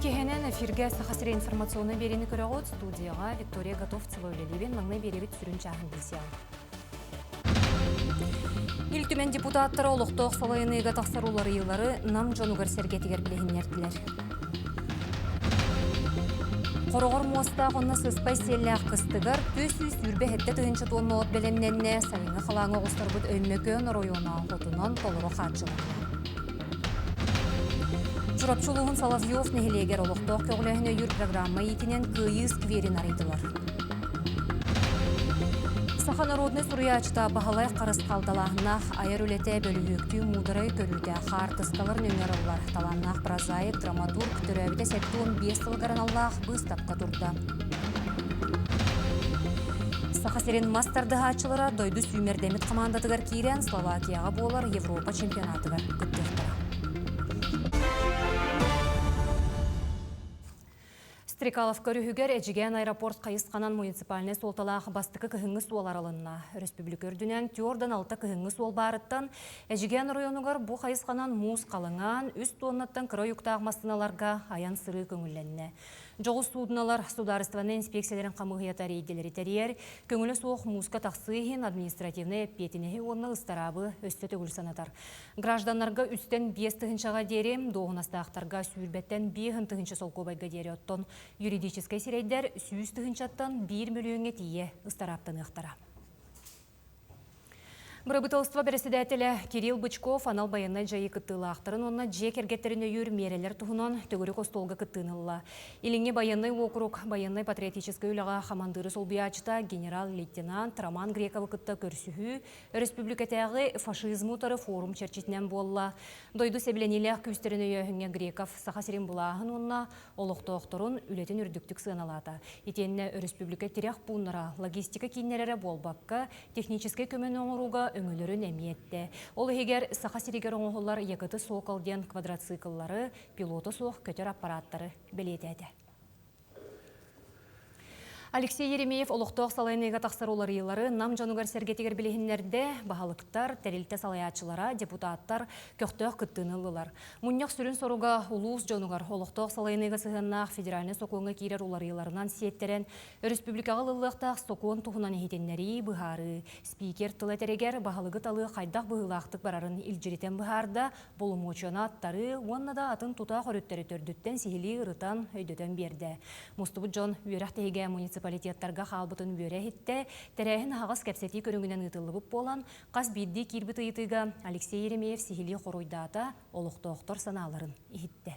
Кехенен эфирге сахасыре информационный берені көріғыт студияға Виктория Готовцева өлелебен маңны беребет сүрін чағын білсең. Илтімен депутаттары олықтық салайыныға тақсарулары елары нам жонуғар сәргетігер білігінерділер. Қорғыр моста қонна сыспай селі қыстығыр, төсіз үрбе әтті тұғыншы тонны от белемненне сайыңы қалаңы ғыстырбыт өймекөн ройона қотынан толыры қатшылығы. Жұрапчылығын Соловьев нехелегер олықтық көғілігіне үйір программа етінен күйіз кверін арайдылар. Саха народный суриячта бағалай қарыс қалдалағынақ айыр өлете бөлігікті мұдырай көруді қартысталар нөмералар. Таланнақ прозаик, драматург, түрәбіде сәттуын 5 сылғаран Аллах бұстапқа тұрды. Саха серен мастарды хатчылары дойды сүймердемет командатығар кейрен Словакияға болар Европа чемпионатығар күттіқтіра. Стрекалов көрігігер әжіген аэропорт қайысқанан муниципальный солталағы бастықы кіхіңі суал аралынна. Республика үрдінен тюрдан алты кіхіңі суал барыттан әжіген районығыр бұ қайысқанан мұз қалыңан, үст тоннаттан кірі юқтағмастыналарға аян сыры көңілленне. Жоғыз судыналар сударыстываны инспекцияларын қамығыятар ейделері тәрер, көңілі соқ мұзға тақсыйын административны әппетінеге оны ұстарабы өсті төгіл санатар. Гражданларға үстен 5 тығыншаға дерем, доғынастақтарға сүйірбеттен 5 тығыншы сол көбайға дері оттон. Юридический сирейдер 100 тығыншаттан 1 миллионға тие ұстараптан ұқтара. Бұрабытылыства председателі Кирилл Бычков анал баяннай жайы кыттылы ақтырын, онна жек әргеттеріне үйір мерелер тұғынан төгірі қостолға кыттынылла. Иліңе баяннай округ, баяннай патриотический үліға хамандыры солбиячыта генерал-лейтенант Роман Грековы кытта көрсіхі республикатағы фашизм ұтары форум черчетінен болла. Дойду себеленелі күстеріне өйіңе Греков сақасырен бұлағын онна олықты оқтырын үлетін үрдіктік сыналата. Етенне республика терек бұныра логистика кейнерері болбаққа технический көмен оңыруға өңілерін әмиетті. Ол егер сақасирегер оңғылар екіті соқалден квадроциклары, пилоты соқ көтер аппараттары білетеді. Алексей Еремеев олықтық салайыныға тақсарулар елары нам жануғар сәргетегер білігінлерді бағалықтар, тәрелті салаячылара, депутаттар көқтіқ күттінілілар. Мұннақ сүрін соруға ұлуыз жануғар олықтық салайыныға сығыннақ федеральны соқуыңа кейрер олар еларынан сиеттерен республикаға лылықтақ соқуын тұғынан ехетенлері бұхары. Спикер тылатерегер бағалығы талы қайдақ бұғылақтық барарын илжіретен бұхарда болымочуана аттары, оннада атын тұта қорыттары төрдіттен сихили ұрытан өйдөтен берді. Мұстыбы Джон Үйрақтегеге муниципалитеттарға қалбытын бөре хитте, тәрәхін ағас кәпсеті көріңінен ұтылыбып болан, қас бидді кирбіті ұйтыға Алексей Еремеев сихили қоройдата олықты оқтор саналарын ихитте.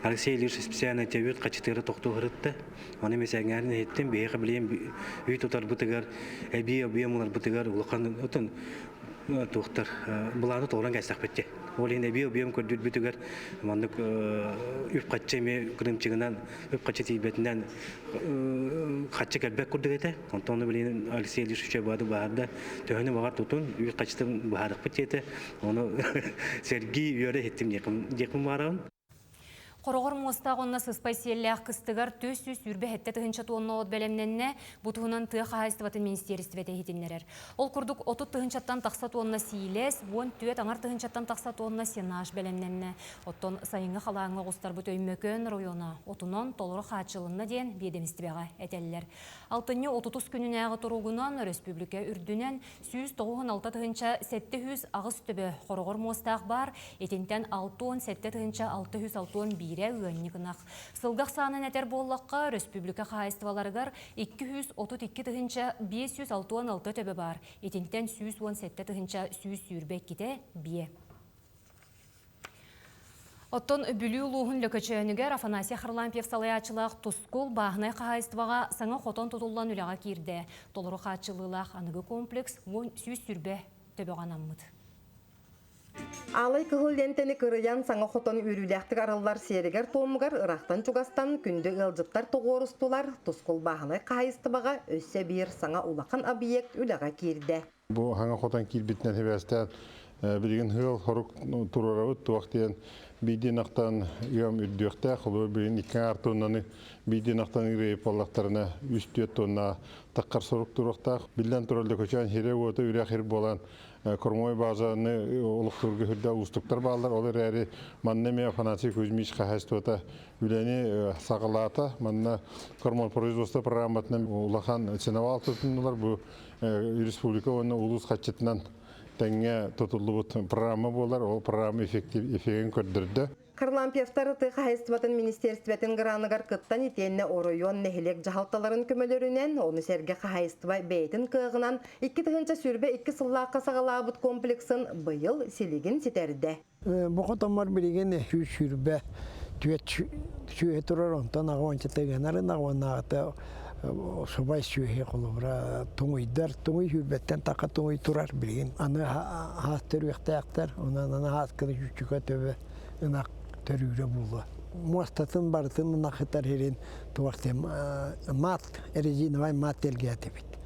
Алексей Ильич специально тевет качетері тоқту ғырытты. Оны месәңәрін еттім, бейіқі білем үй тұтар бұтығар, әбей мұнар бұтығар ұлыққан өтін тоқтар. Бұланы тоғыран кәстақ бітті. Ол енді әбей көрдір бұтығар, маңдық үп қатшы ме күрімчігінен, үп қатшы тейбетінен қатшы кәлбәк көрдік еті. Онтаны білейін Алексей Ильич үші бады бағарда төхіні бағар тұтын, үп қатшытың бағарық бітті еті. Оны Сергей үйері еттім декім барауын. Қорғыр моста қонна сыспай селлях кыстығар төс-төс үрбе әтті тұғынша туынна от бәлемненне бұтығынан тұғы қағайыстыватын министерстветі хетінлерер. Ол күрдік 30 тұғыншаттан тақса туынна сейлес, 10 түйет аңар тұғыншаттан тақса туынна сенаш бәлемненне. Оттон сайыңы қалаңы ғыстар бұт өймекөн района, отынан толыры қатшылынна ден бедемістібеға әтелілер. Алтыны 30 күнін әғы тұруғынан республика үрдінен 196 тұғынша 700 ағыз түбі Қорғыр мостақ бар, етентен 6-7 тұғынша 661 бире үгеннігінақ. Сылғақ санын әтер боллаққа республика қайыстываларығар 232 тұғынша 566 төбі бар. Етентен 117 тұғынша 100 сүрбек кете бие. Оттон бүлі ұлуғын лөкөчөнігер Афанасия Харлампиев салаячылақ тұскол бағынай қайыстываға саңа қотон тұтылдан үліға керді. Толыры қатшылылақ анығы комплекс 100 сүрбе төбі ғанаммыд. Алай кығылдентені кырыян саңа хотон үріләқтік арылар серігер томығар ырақтан чугастан күнді ылжыптар тоғырыстылар тұскол бағынай қайыстыбаға өссе бір саңа улақан объект үліға керді. Бұл хаңа хотон кербітінен хебәстен білген хыл хорук турарауыт туақтен бейден ақтан үйам үрдіқті құлы білген икен артуынаны бейден ақтан үйрейіп олақтарына үстет тонна таққар сорук турақтақ. Білден туралды көчен хере өті үрәқер болан кормой базаны улуктурга хүрдө устуктар баалар олар эри маннеме афанасий Кузьмич хахайствота үлени сагалата манна кормой производство программатынан улахан ценовал тутунулар бу республика оны улус хатчытынан теңге тотулубут программа болар ол программа эффективен көрдүрдү. Харлампиевтар тыха хайстватын министерстветін граныгар кыттан итенне оройон нехилек жахалталарын көмөлөрүнен, оны серге хайства бейтін кығынан 2 тыгынча сүрбе 2 сыллаққа сағалабыт комплексін быйыл селигин ситерді. Бұқы томар білген сүрбе түйе тұрар онтан ағуанчы тыгынарын ағуанағыты Собай сүйе қолыбыра туңыйдар, туңый хүрбеттен тақа туңый тұрар білген. Аны хас түрвектаяқтар, онан аны хас кыды жүчіға төбе ынақ төрүрө булду. Муастатын бартын ынақытар херен туақты мат, резиновай мат елгеті бит.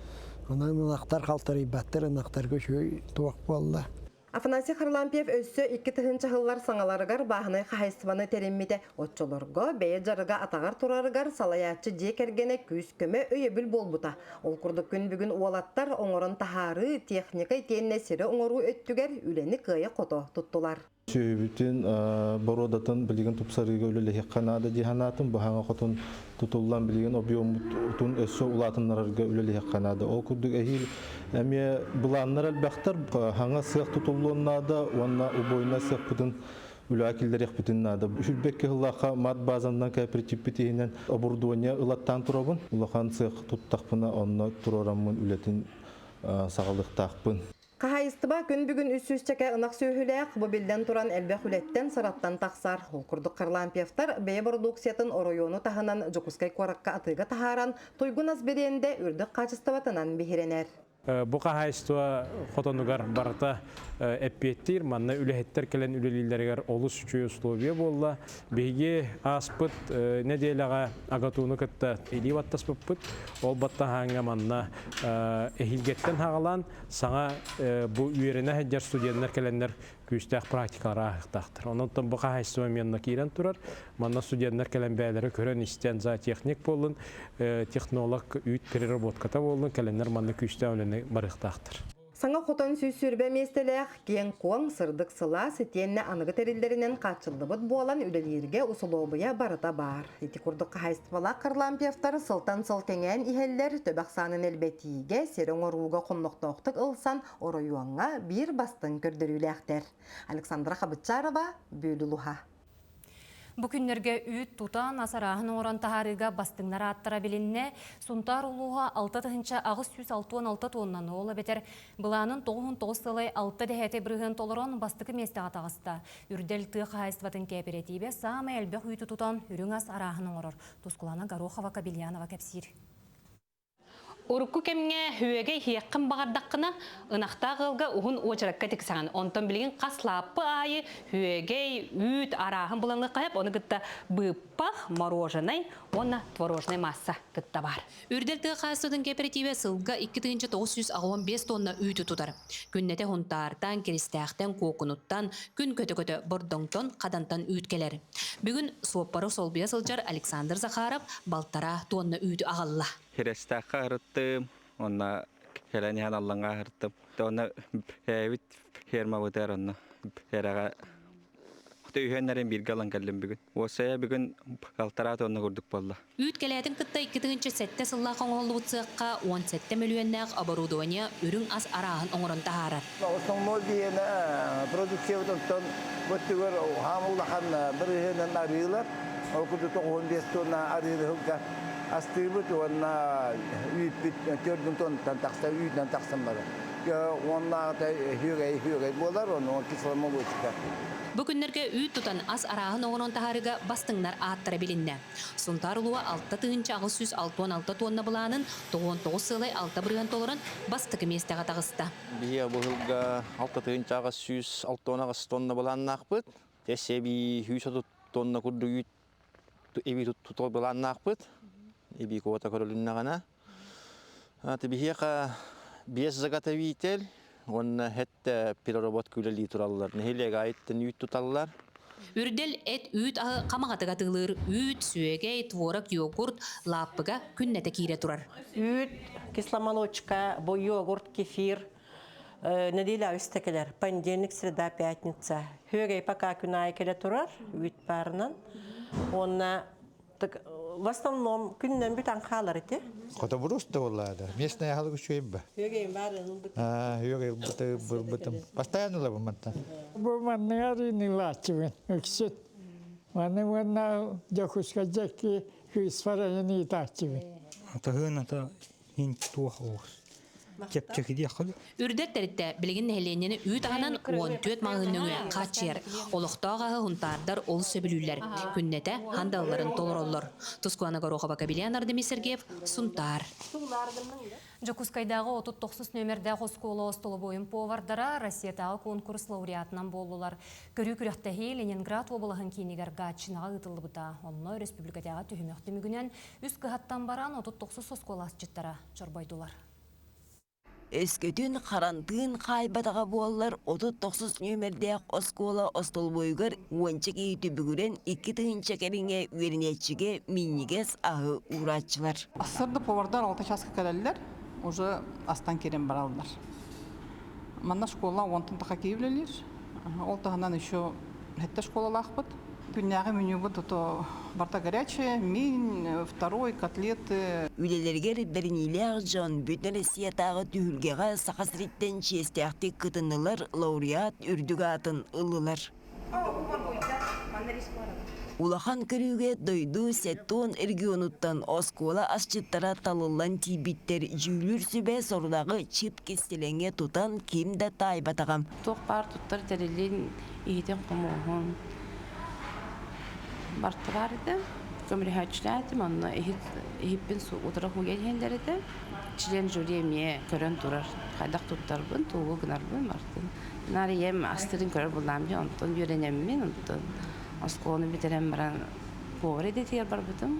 Онан ынақтар қалтары баттыр, ынақтар көшөй туақ болды. Афанасий Харлампиев өссө 2 тыгынча хыллар саңаларыгар баханы хайстваны тереммите отчолорго, бейе жарыга атагар турарыгар салаячы же кергене күз көмө өйөбүл болбута. Ол курдук күн бүгүн уалаттар оңорон тахары техника итенне сире оңору өттүгер үлени кыя кото туттулар. Bütün borodatan bilgin tupsarıga öleli hekkanada dihanatın bahanga qotun tutullan bilgin obiyomutun össö ulatınlarga öleli hekkanada o kurduk ehil emiye bulanlar elbaqtar hanga sığ tutulluğunada onna uboyna sığ pudun ülakiller yakbitinnada şülbekki hıllaqa mad bazandan kooperativ bitihinen oburduvanya ılattan turabın ulakan sığ tuttaqpına onna turaramın ületin sağlıqtaqpın. Kahayıstıba gün bugün üst-üstçeke ınaq söhüleyek bu bilden turan elbek ületten sırattan taqsar. Olkurduk Harlampievtar beye produksiyatın oroyonu tahınan Jokuskay korakka atıga taharan tuygun azberiyende ürdük kaçıstavatınan bihirener. Bu kahayıstıva xotonugar barata epiyettir, manna ülehetler kelen ülelilerigar olus üçü uslubiye bolla. Beygi aspıt ne deylaga agatunu kıtta eli vattasbıppıt, ol batta hanga manna ehilgetten hağalan sana bu üyerine heccar studiyenler kelenler küstək praktikalara ahıqtaqdır. Ondan bu kahayıstıva menna kiren turar, manna studiyenler kelen bəyləri körən isteyen za texnik bolun, texnolog üyt perirobotkata bolun, kelenler manna küstə ölene barıqtaqdır. Sana xoton süsürbe mestelek gen kuang sırdık sıla sityenle anıgı terillerinden kaçıldıbıt boğalan ülelirge usulobuya barıta bar. Eti kurduk kahayıstıvala Harlampievtar sıltan sıltengen iheller töbaksanın elbetiğe seren oruğu konnoqtoqtık ılsan oroyuanğa bir bastın kördürülekter. Aleksandra Xabıtçarova, Bölülüha. Bu günlerge üyt tutan asarahın oran taharıga bastınlara attara bilinne, suntar uluğa 6 tığınça ağız 166 tonnan oğla beter, bulanın 9 sılay 6 dehete bırığın toluron bastıkı meste atağısta. Ürdel tığ hayıstvatın kooperatibe sağma elbek üytü tutan ürün as arahın oror. Tuzkulana Garoxova Kabilyanova kapsir. Урукку кемге хүеге хияккын багардаккына ынакта кылга ухун очаракка тексаган онтон билген каслаппы айы хүеге үт арахын булаңга каяп оны гытта быппах мороженый онна творожный масса гытта бар. Үрдел кайсыдын кооперативе сылга 2915 тонна үтү тутар. Күннете хунтардан, киристяктан, кокунуттан, күн көтө-көтө бордоңтон кадантан үткелер. Бүгүн суоппары солбия сылжар Александр Захаров балтара тонна үтү агалла. Херестаққа ұрыттым, онна хеләниян алланға ұрыттым. Онна бәйбіт ферма өтер, онна бәйраға. Құты үйенлерін бірге алан кәлім бүгін. Осая бүгін алтара тонна көрдік болды. Үйт кәләдің күтті 2-7 сылла қоңғолы бұтсыққа 17 миллионнақ оборудования үрін аз арағын оңырын тағарар. Основной дейіні продукция өтіптен бұттығыр хамылдаған бір үйенен арыйлар. Ол күті 15 тонна арыйлы хүлға. Астыбыт онна үйт төрдүн тон тантақса үйден тақсан бары. Онна хүйгей болар, оны кислама өтікі. Бүгүннерге үйт тұтан аз арағын оңырын тағарыға бастыңнар аттыра білінді. Сұнтар ұлуа 6 тығынча 616 тонна бұланын 9 сылай 6 бұрыған толырын бастықы местеға тағыста. Бия бұғылға 6 тығынча 616 тонна бұланын ақпыт. Тесеби 100 тонна күрді үйт еби тұтыл бұланын ақпыт. Еби кота көрілінна ғана. Бияқа 5 заготовитель. Онна хетте переробот күлелі туралылар. Нехелеге айттын үйт тұталылар. Үрдел эт үйт қамағатыға тығылыр. Үйт, сүйегей, творог, йогурт, лаппыға күннеті кейре тұрар. Үйт, кисломолочка, йогурт, кефир, неделя өстекелер. Понедельник, среда, пятница. Хөгей пока күнай келе турар, үт барынан. Онна в основном күннен бүтән қалар ете. Кота буруста оллада. Местная халык шуйба. Хөгей барын бит. Хөгей бутым. Постоянно лабы матта. Бу маннары не лачывен. Өксөт. Маны ванна жокуска жаки хүйсфара не тачывен. Атагына ин туахос. Кепчеки хал. Үрдеттеритте билигин нехеленени үйт ағанан 14 маңыныңы қатчер. Олықтағағы хунтардар ол сөбілілер. Күннете хандаларын толыроллар. Тускуаны ғоруға бакабилиян Ардемий Сергеев, Сунтар. Жокускайдағы 39 нөмірді қосколы остолы бойын повардара Россиятағы конкурс лауреатынан болулар. Көрі-күріқтәхи Ленинград облығын кейінігер ғатшынаға ұтылы бұта. Онны республикадағы түйіміқті мүгінен үз қығаттан баран 39 сосколы асчыттара чорбайдулар. Өскөтін қарантын қайбатаға болылар 39 нөмірде оскола остол бойығыр 10 кейті бүгірен 2 тыңынша кәріңе өрінетшіге минигес ағы ұратшылар. Асырды повардар 6 часқа кәдәлілер, уже астан керен баралдар. Манна школа 10 тыңтаға кейбілелер, ол тағынан еще әтті школа лақпыд. Күнняғы меню бұд, барта горячая, мин, второй, котлеты. Үлелергер бірінейлер жон бүтін Россиятағы түйілгеға сақасыреттен честяқты күтінілер лауреат үрдігі атын ұлылар. Улахан көріге дойду сеттон регионуттан оскола асчыттара талылан тибиттер жүйілір сүбе сордағы чип кестеленге тұтан кемді тайбатағам. Тоқ бар тұттар тәрелен егеден қомуғын. Барты бар еді, көмірі хәтшіләді, манна ехіппен отырақ мұген хелдер еді. Член жүреме көрін тұрар, қайдақ тұттар бұн, туғы ғынар бұн бартын. Нары ем астырын көрір бұлам бе, онтын үйренеммен, онтын осколыны бітерем баран қоғыр еді тегер бар бұтым.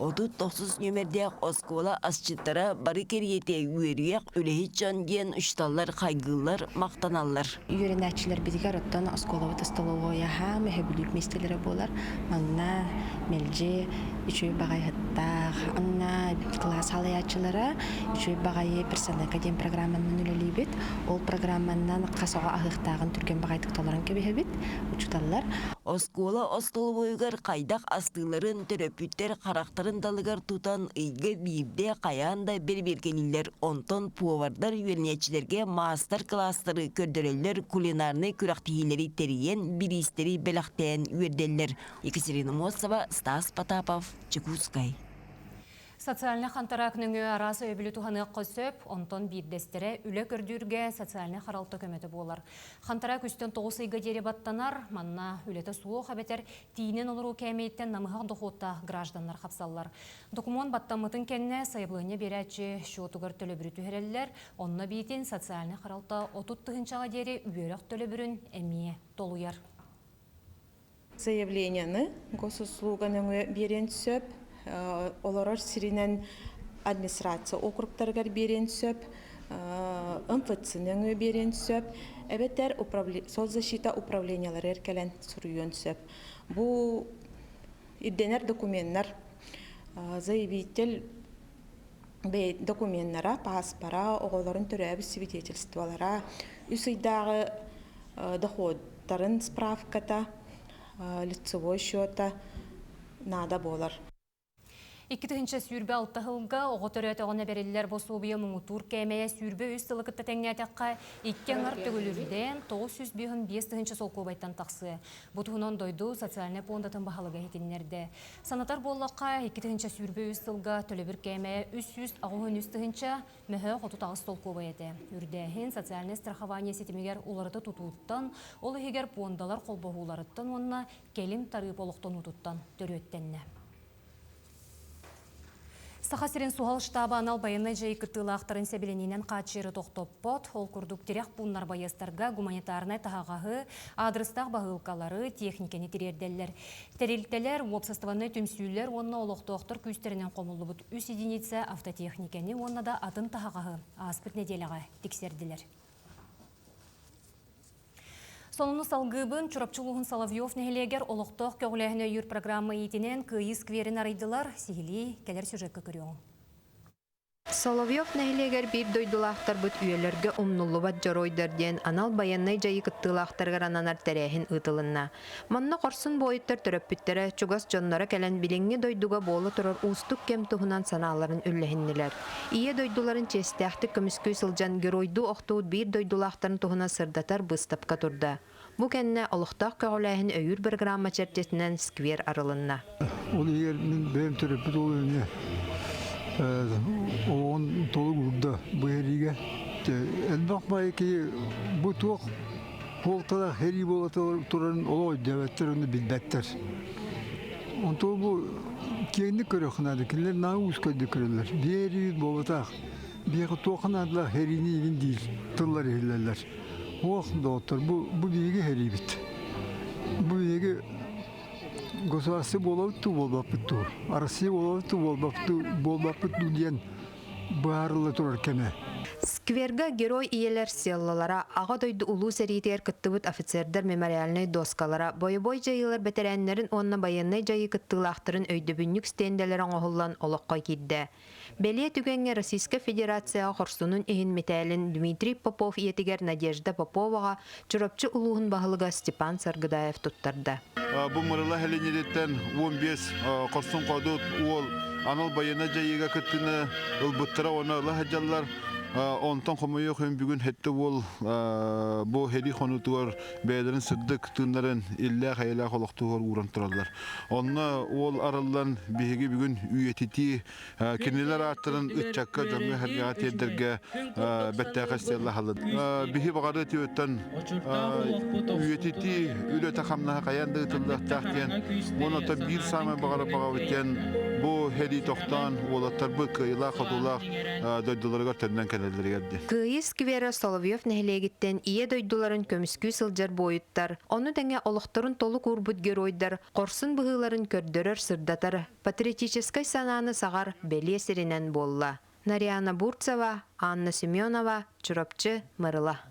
39 нөмірде оскола асчыттара бары кериете үйеріяқ өлехет жан ден ұшталар, қайғылар, мақтаналар. Үйренәтшілер бізгер оттан осколовыты столовая хам, әбілік местелері болар. Маңна, мелже, үшөй бағай хыттақ, анна класс халаятчылары, үшөй бағайы персонал академ программанын үлелей бет. Ол программаннан қасуға ағықтағын түрген бағай тұқталарын көбе бет, ұчуталар. Оскола остол бойығар қайдақ астыларын төрөпүттер қарақтарын далығар тұтан үйгі бейбде қаянда бір-бергенілер онтон повардар үйернетчілерге мастер кластары көрдірелер кулинарны күрақтихилері теріен биристері белақтен үйерделер. Екатерина Мосова, Стас Потапов, Чекускай. Социальный хантарак нүңі арасы өбілі туғаны қосып, онтон бейбдестері үлі көрдірге социальный қаралты көметі болар. Хантарак үстен 9 үйгі дере баттанар, манна үлеті суы қабетер тиінен олыру кәмейттен намығақ дұқуытта гражданлар қапсалар. Документ баттамытын кәнне сайылығыне берәтші шуытығыр төлі бүрі түхерелілер, онына бейтін социальный қаралты 30 тұғыншаға дере үйерек төлі бүрін әмие толуяр. Заявленияны госуслуганың берен сөп, олар сиренен администрация округтаргар берен сөп, МФЦ-нің берен сөп, әбеттер соцзащита управлениялар әркелен сұруын сөп. Бұл идденер документтар, заявитель документтара, паспара, оғыларын түрәбі свидетельстволара, үсейдағы доходтарын справката, лицевой счета нада болар. 2-тігінші сүйірбе алтығылға оғы оғына берелілер босу бұйы мұңытур кәмәйе сүйірбе өз сылықытта тәңнәтіққа 2 аңар төгілірден 905-тігінші сол көбайттан тақсы. Бұтығынан дойду социальный пондатын бағалыға етінлерді. Санатар боллаққа 2-тігінші сүйірбе өз сылға төлі бір кәмәйе 300-ағығын-3-тігінші мәхі қоту тағыз сол көбайеті. Үрдәхін социальный страхование сетімегер оларыты тұтуыттан, ол егер пондалар қолбағуларыттан онына келім тарып олықтан ұтуттан төреттенне. Сахасырен суғал штабы анал байыны жай күттілі ақтарын сәбіленінен қатшыры тоқтоппот, ол күрдік терек бұннар байыстарға гуманитарнай тағағағы, адрыстақ бағылқалары, техникені терерделер. Терелтелер, обсастываны түмсүйлер, онына олықты оқтыр күстерінен қомылы бұд үс единица автотехникені, онына да атын тағағағы, аспыт неделіға тексерділер. Сонуны салгыбын Чурапчулуғын Соловьев нәхелегер олықтық көғіләхіне үйір программы етінен күйіз кверін арайдылар, сигili келер сюжеткі көріуің. Соловьев нәһилегер бир дойдулақтар бұт үйелерге умнуллубат жаройдар ден анал баяннай жайы кыттылақтаргар ананар тәрәхін ұтылынна. Манна қорсын бойыттар түрөппіттері чугас жоннара кәлін билеңге дойдуға болы тұрар устук кем тұхынан саналарын үлләхіннелер. Ие дойдуларын честәхті көміскөй сылжан геройду оқтуыд бир дойдулақтарын тұхына сырдатар бұстапқа тұрда. Бу кәнне олықтақ көғіләхін өйір бір грамма чертесінен сквер арылынна. Ол егер мен бәйім түрөппіт ол өне оған толы күрді бұйырыға. Әлбақ бай ке бұ туақ қолтада хәри бола тұрарын олай дәвәттер оны білбәттер. Онтол бұл кеңді көрі қынады, кілер нағыз көді көрілер. Бері болатақ, бері тоқынадылар хәрини егін дейіл, тұрлар егілерлер. Оғында отыр, бұл бейге хәри біт. Бұл бейге государство болабытту болбапытту, Россия болабытту болбапытту ден баарылы тұрар кәме. Скверга герой иелер селлалара, аға дойды улу сәритер кыттыбыт офицердер мемориальный доскалара, бойы-бой жайылар бәтерәннерін онна баяннай жайы кыттылақтырын өйдөбүннүк стенделерін оғылан олыққа кидді. Беле түгенге Российская Федерация хорсунун ихин металин Дмитрий Попов иетигер Надежда Поповаға чурапчы улуғын бағылыға Степан Саргыдаев туттарды. Бұл мұрылы әленедеттен 15 қорсын қодут ол анал баяна жайыға күттіні ұлбыттыра оны ұлы хаджалар онтан қомайы қойын бүгін хетті ол бұл хери қонутуғар бәйдерін сырды күттіңдерін иллә қайла қолықтуғар уран тұралар. Онына ол аралдан бейге бүгін үйететі кенелер аттырын үтчакка жамы әрге атедерге бәттәқі стелла қалады. Бейге бағады түйеттен үйететі үлі тақамнаға қаянды ұтылдық тәқтен, оны та бір самы бағары баға өткен бұл хери тоқтан олаттар бұл қайла қотулақ дойдыларға тәрнен Кыйыс кивера Соловьев нәһилегиттен ие дойдуларын көміскүй сылжар бойыттар. Оны дәңе олықтарын толы курбут геройдар, қорсын бұғыларын көрдөрөр сырдатар, патриотическай сананы сағар беле серінен болла. Нариана Бурцева, Анна Семенова, Чурапчы, Мырыла.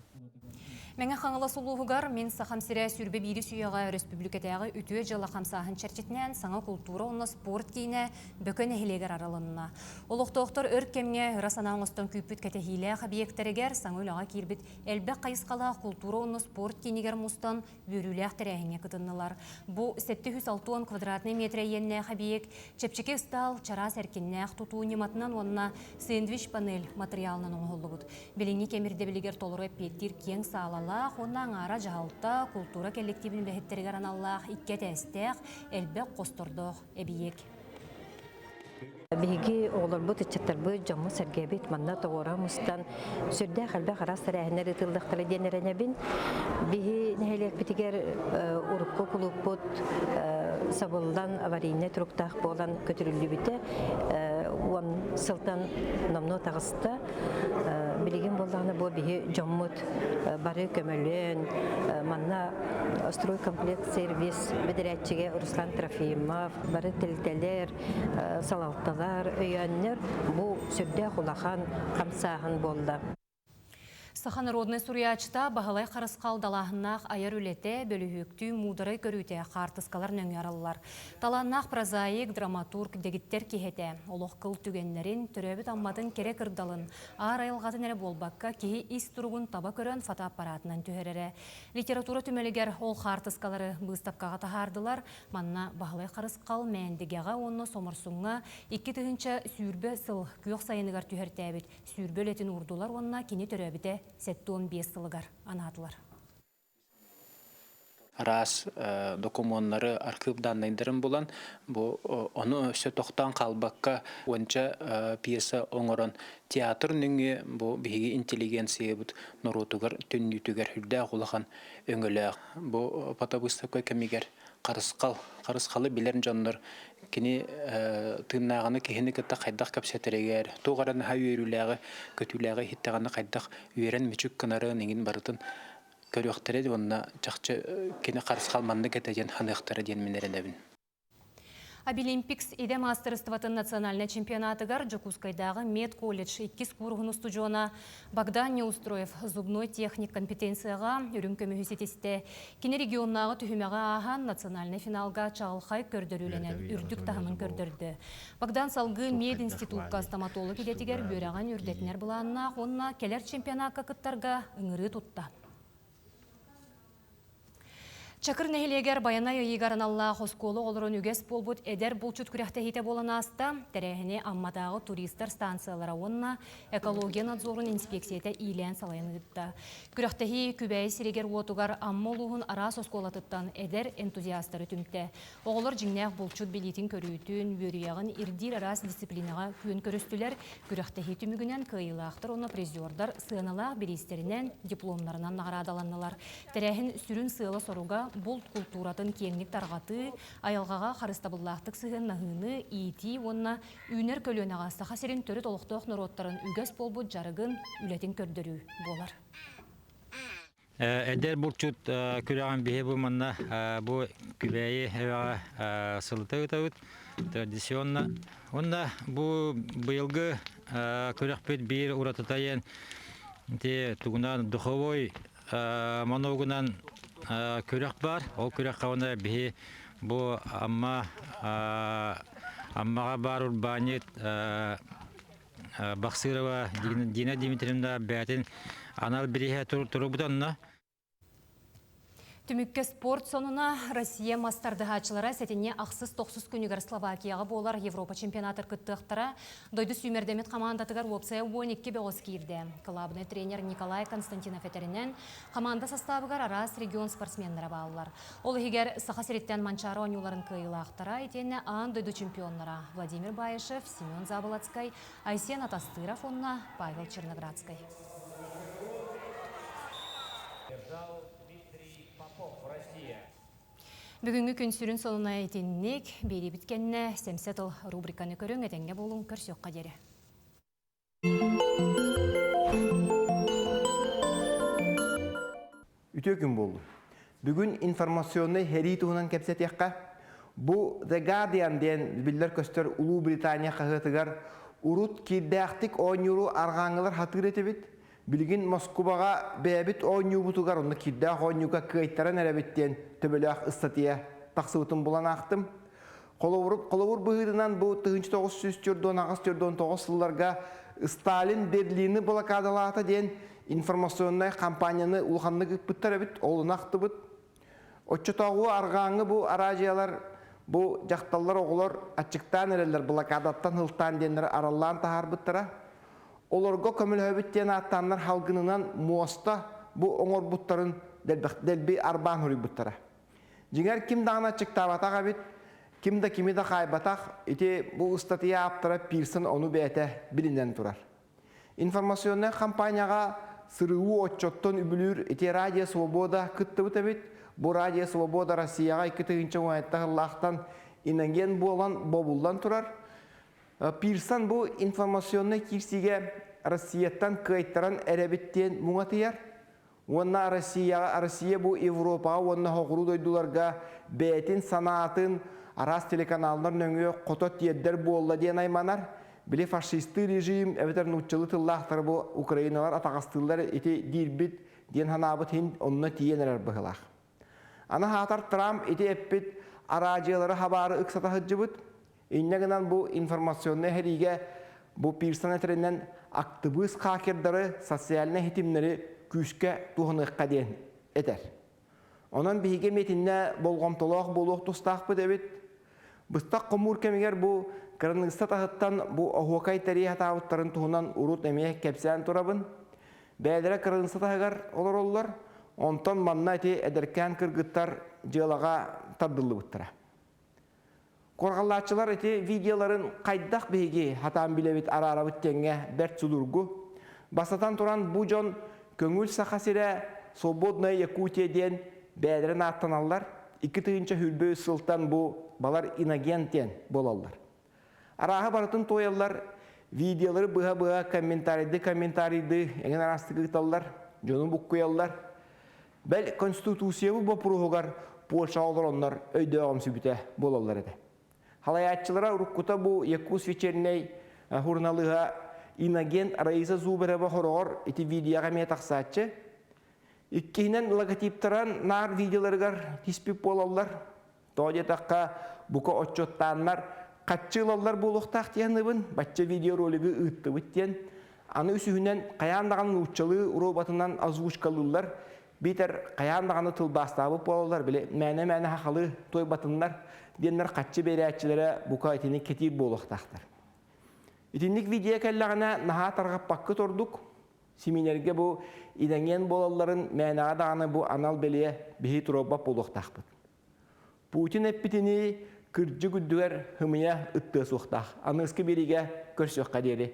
Мәңе қаңылы сұлуғығар, мен сақам сірә сүрбе бейді сүйеға республикатағы үтуе жылы қамсағын чәрчетінен саңа культура онна спорт кейіне бөкін әхілегер аралынына. Олықтоқтыр өркемне ұрасанан ұстан күйпіт кәтехилі объекттәрігер саңа өліға кербіт әлбәк қайысқала культура онна спорт кейінегер мұстан бөріләқ тәрәхіне күтіннылар. Бұ 760 квадратный метрі енне объект чепчеке ұстал чара сәркеннәқ тұту нематынан онна сэндвич панель материалынан оңғылы бұд. Беліңі кемірді білігер толыры петтер кен сағалалақ, оннан ара жағалта культура коллективін бәхеттерігер аналлақ, икке тәстәқ, әлбәк қостырдық әбиек. Биги олар бу тичеттер бу жамы сергебит манна тоора мустан сүрдә хәлбә харас тәрәһенә ритылдык тәләдәнәренә бин биги нәһилек битигер урукку клубут сабылдан аварийне труктах болан көтөрүлү бите он сылтан намно тагыста билеген болданы бу биги жаммут бары көмөлөн манна стройкомплект сервис бедерәтчеге Руслан Трофимов бары телтелер салалталар өйәннер бу сүрдә хулахан камсаһын болды. Сахан родный сурьячта бағалай қарысқал далағынақ айыр үлеті бөлігікті мудырай көріте қартысқалар нөңералылар. Таланнақ прозаик, драматург, дегіттер кехеті. Олық қыл түгенлерін түрөбіт амматын керек ырдалын. Ар айылғатын әрі болбаққа кеге ис тұрғын таба көрін фотоаппаратынан түхерері. Литература түмелігер ол қартысқалары бұстапқаға тахардылар. Манна бағалай қарысқал мәндігеға оны сомырсуңа 2-тігінші сүйірбі сыл күйіқ сайынығар түхертәбіт. Сүйірбі өлетін ұрдулар онына кені түрөбіті 7-15 сылығар анатылар. Рас документары архив данныйдарын болан, оны өсі тоқтан қалбаққа онша пьеса оңырын театр нүңге бейгі интеллигенция бұд нұрутығыр, түннютігер хүрді ғылыған өңілі. Бұл фотобыставка кәмегер қарысқалы білерін жанлар кені тыңнағаны кехені кітті қайдақ кәпсетерегер, тоғараны ха үйеруләғы, көтуләғы хиттағаны қайдақ үйерен мүчік кынары неңін барытын көріқтері де онына жақшы кені қарысқалманды кәтәден ханықтары ден менерін әбін. Обилимпикс иде мастерстватын национальный чемпионатыгар Жокускайдағы медколледж 2 курғын устужона Богдан Неустроев зубной техник компетенцияға үрінкөмі хүсетесті кені регионнағы түхімеға ахан национальный финалға чағылқай көрдіріленен үрдік тағымын көрдірді. Богдан салғы мед институтқа стоматолог едетігер бөраған үрдетінер бұланына онына келер чемпионатқа кыттарға үңірі тұтта. Чакыр нәхилегер баяна йыйгарын Алла хосколы олырын үгес болбут эдер булчут күрәхтә хите болан аста тәрәхіне аммадағы туристер станциялара онна экология надзорын инспекцияда илән салайын ыдытта. Күрәхтәхи күбәй сирегер уотугар аммолуғын ара сосколатыттан эдер энтузиастары түмтә. Оғылыр жиңнәк булчут билетин көрүйтін, бөрияғын ирдир арас дисциплинаға күн көрістілер күрәхтәхи түмігінен кыйлақтыр оны призердар сыналақ берестерінен дипломларынан нағырадаланылар. Тәрәхін сүрін сыйлы соруға бұл культуратын кеңлік тарғаты, айалғаға қарыстабыллақтық сығын нағыны, ити, онына үйнер көлен ағасы қасерін түрі толықтық нұроттарын үгес болбұд жарығын үлетін көрдірі болар. Әдер бұлчут көріған бейе бұлманна бұл күбәйі әваға сылыта өтауыт традиционна. Онда бұл бұйылғы көріқпет бір ұратытайын тұғынан дұховой моногынан көрек бар. Ол көрек қауына бейі бұл аммаға бар Урбанет Бақсырова Дина Дмитриевна бәтін анал біріге тұру бұтанына. Түмікке спорт сонuna Россия мастардығачылары сәтіне ақсыз-тоқсыз күнігер Словакияға болар Европа чемпионатыр күттіқтара дойды сүймердемет командатығар опция ойнекке беғыз кейірді. Клабный тренер Николай Константинов әтерінен команда составығар арас регион спортсмендері балылар. Ол егер сақасыреттен манчары ойнуларын кыйлақтара етені аң дойды чемпионлара Владимир Баишев, Семен Заболоцкай, Айсен Атастыров, онна Павел Черноградскай. Бүгінгі күн сүрін сонына етіннек, бейді біткенне сәмсетіл рубриканы көрің әтенге болуын көрсек қадері. Үтө күн болды. Бүгін информационный хәри туғынан кәпсет яққа. Бұл The Guardian ден білдер көстер Улу Британия қағытығар урут кирдәқтік ойнюру арғаңылар хатығыр етебет. Білген Москваға бәбіт ойню бұтығар, оны кирдәқ ойнюға күйттаран әрәбеттен төбіләқ ұстатия тақсығытын болан ақтым. Қолауыр бұғырынан бұл 1900-1999 сылларға Сталин Берлины блокадалата ден информационный кампанияны ұлғанны күппіттар әбіт, олын ақты бұд. Отчытауы арғаңы бұл аражиялар, бұл жақталар оғылар атчықтан әрелер блокадаттан ғылтан денлер араллан тағар бұттара. Оларға көміл өбіттен аттанлар халғынынан муаста бұл оңыр бұттарын дәлбей арбан хүрі бұттара. Жеңер кім дағына чықтабатақ әбіт, кім да кімі да қайбатақ, ете бұл ұстатия аптара пирсын оны бәйті білінден тұрар. Информационный кампанияға сырыуы отчоттон үбілір ете Радио Свобода күтті бұт әбіт, бұл Радио Свобода Россияға 2-тігінші оңайттағылақтан инанген болан бобулдан тұрар. Пирсан бұл информационный кирсиге Россияттан кайттаран әрәбіттен мұңатыяр. Онна Россия бұл Европаға, онна хоғыру дойдуларға бәйтін, санатын, арас телеканалдар нөңі қотот еддер болла ден айманар. Біле фашисты режим, әбетер нұтчылы тыллақтар бұл Украиналар атағастылар еті дирбіт ден ханабыт хин онна тиенерер бұғылақ. Ана хатар Трамп еті әппет аражиялары хабары ұқсата хыджыбыт. Иннегінен бұл информационный хәриге бұл пирсан әтерінен актыбыз қақердары социалны хетимнері күшке туғыныққа ден әтер. Онан бейге метінне болғамтолақ болуқ тұстақ бұд әбет. Бұстақ қомур кәмегер бұл қырынғыста тағыттан бұл оғуақай тәрия табыттарын туғынан ұрут әмеге кәпсән тұрабын. Бәдірі қырынғыста тағығар олар олар, онтан манна әте әдіркән кіргіттар жылаға таддылы бұттыра. Қорғаллатшылар әте видеоларын қайдақ бейге хатан білебет ара-ара бүттенге бәрт сұдырғы. Басатан тұран бұ жон көңіл сақасыра Свободная Якутия ден бәдірін аттаналар, 2-тігінші хүлбөй сылтан бұ балар инагентен болалар. Араға барытын тоялар, видеолары бұға-бұға комментарийді әген арасты қықталар, жонын бұқ қоялар. Бәл конституция бұл бұпырғығар Польша олар онлар өйді оғым сүбіте болалар әді. Халаятчылара уруккута бу Якус вечерней журналыга инагент Раиса Зубарева хорор эти видеога метаксатчы. Иккинен логотиптаран нар видеоларгар тиспип болалар. Тоде такка бука отчоттаннар катчылалар булуктак тияныбын бачча видео ролиги ыттыбыттен. Аны үсүһүнен каяндаган уччалы роботунан озвучкалылар. Битер каяндаганы тылбастабы болалар биле мәне хакалы той батыннар деннер катчы берәчиләре бука итини кетип болуктактар. Итинник видео келлагана наха таргап пакка тордук. Семинерге бу идәнген болаларын мәнага даганы бу анал беле бихи туроба болуктакпыт. Путин эппитини кыржы күддүгер хымыя ытты суктак. Анысы бериге көрсөк кадери.